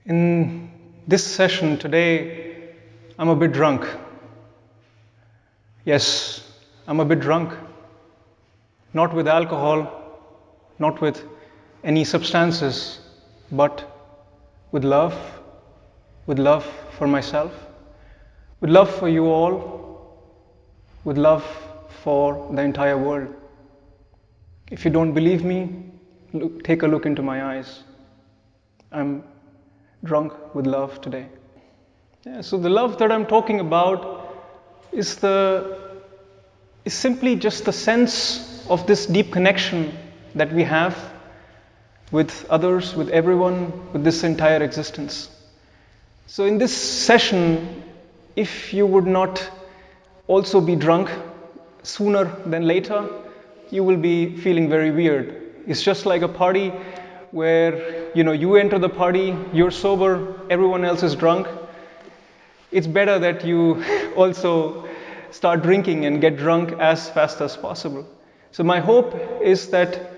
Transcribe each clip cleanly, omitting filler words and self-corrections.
In this session today, I'm a bit drunk. Yes, I'm a bit drunk. Not with alcohol, not with any substances, but with love for myself, with love for you all, with love for the entire world. If you don't believe me, take a look into my eyes. I'm drunk with love today. So the love that I'm talking about is simply just the sense of this deep connection that we have with others, with everyone, with this entire existence. So in this session, if you would not also be drunk sooner than later, you will be feeling very weird. It's just like a party where you enter the party, you're sober, everyone else is drunk. It's better that you also start drinking and get drunk as fast as possible. So my hope is that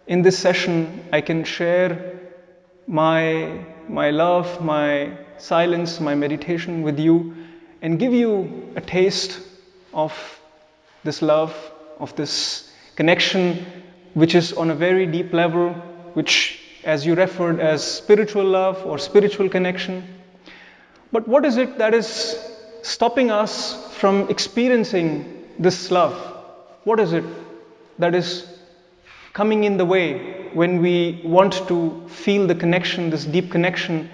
in this session I can share my love, my silence, my meditation with you and give you a taste of this love, of this connection, which is on a very deep level, which as you referred as spiritual love or spiritual connection. But what is it that is stopping us from experiencing this love? What is it that is coming in the way when we want to feel the connection, this deep connection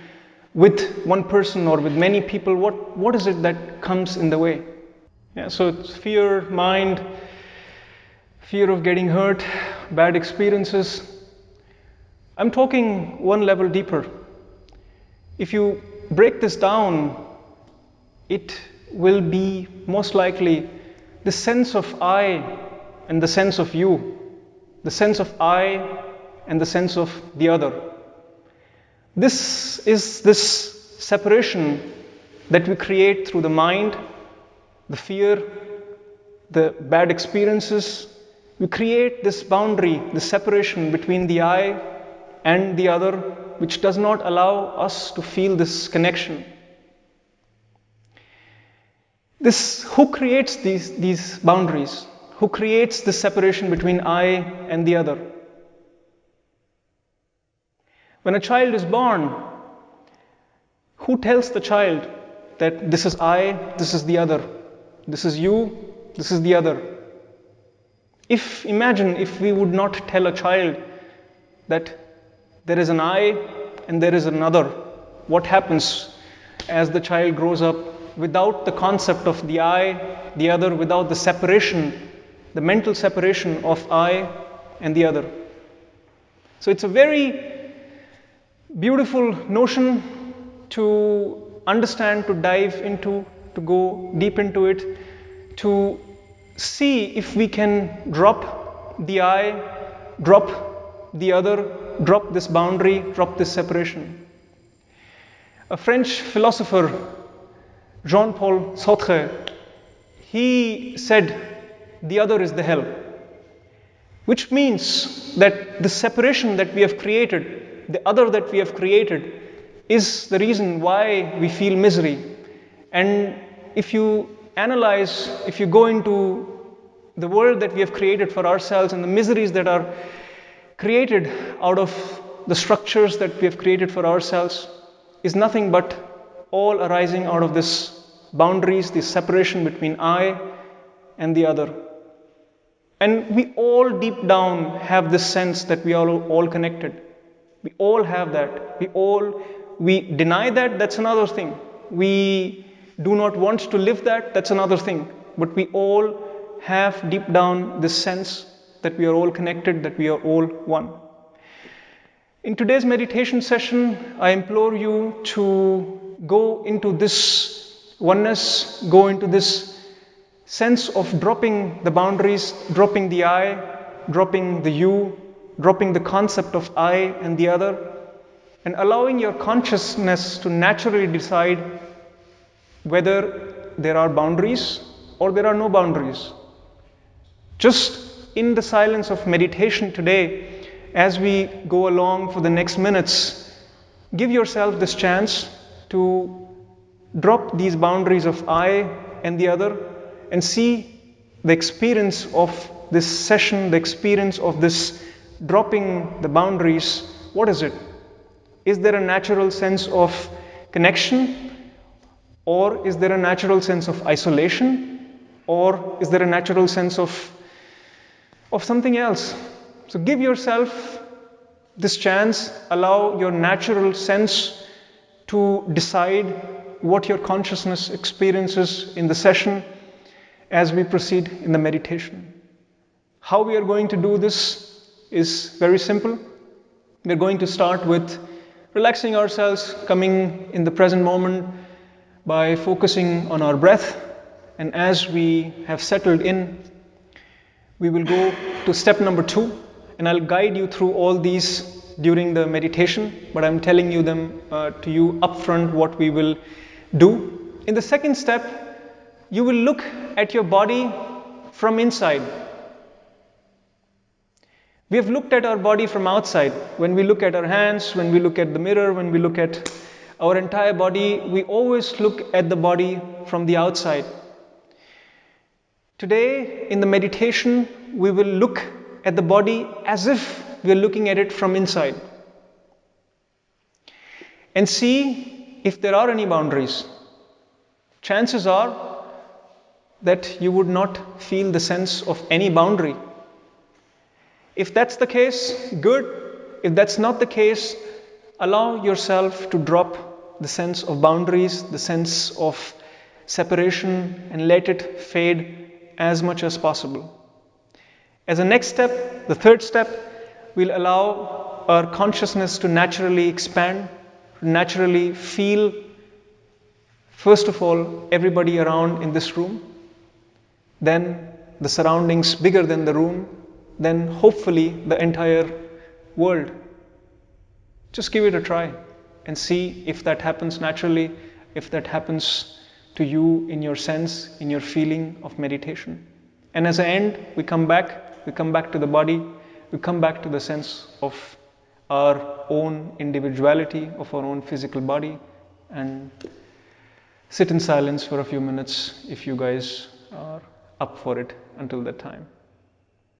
with one person or with many people? What is it that comes in the way? So it's fear, mind, fear of getting hurt, bad experiences. I'm talking one level deeper. If you break this down, it will be most likely the sense of I and the sense of you, the sense of I and the sense of the other. This is this separation that we create through the mind, the fear, the bad experiences. We create this boundary, the separation between the I and the other, which does not allow us to feel this connection. Who creates these boundaries? Who creates the separation between I and the other? When a child is born, who tells the child that this is I, this is the other, this is you, this is the other? Imagine if we would not tell a child that there is an I and there is another. What happens as the child grows up without the concept of the I, the other, without the separation, the mental separation of I and the other? So it's a very beautiful notion to understand, to dive into, to go deep into it, to see if we can drop the I, drop the other, drop this boundary, drop this separation. A French philosopher, Jean-Paul Sartre, he said, the other is the hell. Which means that the separation that we have created, the other that we have created, is the reason why we feel misery. And if you analyze, if you go into the world that we have created for ourselves and the miseries that are created out of the structures that we have created for ourselves, is nothing but all arising out of this boundaries, this separation between I and the other. And we all deep down have this sense that we are all connected. We all have that. We deny that, that's another thing. We do not want to live that, that's another thing. But we all have deep down this sense that we are all connected, that we are all one. In today's meditation session, I implore you to go into this oneness, go into this sense of dropping the boundaries, dropping the I, dropping the you, dropping the concept of I and the other, and allowing your consciousness to naturally decide whether there are boundaries or there are no boundaries. Just in the silence of meditation today, as we go along for the next minutes, give yourself this chance to drop these boundaries of I and the other and see the experience of this session, the experience of this dropping the boundaries. What is it? Is there a natural sense of connection? Or is there a natural sense of isolation? Or is there a natural sense of something else? So give yourself this chance, allow your natural sense to decide what your consciousness experiences in the session as we proceed in the meditation. How we are going to do this is very simple. We're going to start with relaxing ourselves, coming in the present moment by focusing on our breath. And as we have settled in, we will go to step number 2. And I'll guide you through all these during the meditation, but I'm telling you them to you upfront what we will do. In the second step, you will look at your body from inside. We have looked at our body from outside. When we look at our hands, when we look at the mirror, when we look at our entire body, we always look at the body from the outside. Today, in the meditation, we will look at the body as if we are looking at it from inside. And see if there are any boundaries. Chances are that you would not feel the sense of any boundary. If that's the case, good. If that's not the case, allow yourself to drop the sense of boundaries, the sense of separation, and let it fade as much as possible. As a next step, the third step, we'll allow our consciousness to naturally expand, naturally feel, first of all, everybody around in this room, then the surroundings bigger than the room, then hopefully the entire world. Just give it a try and see if that happens naturally, if that happens to you in your sense, in your feeling of meditation. And as an end, we come back to the body, we come back to the sense of our own individuality, of our own physical body, and sit in silence for a few minutes if you guys are up for it until that time.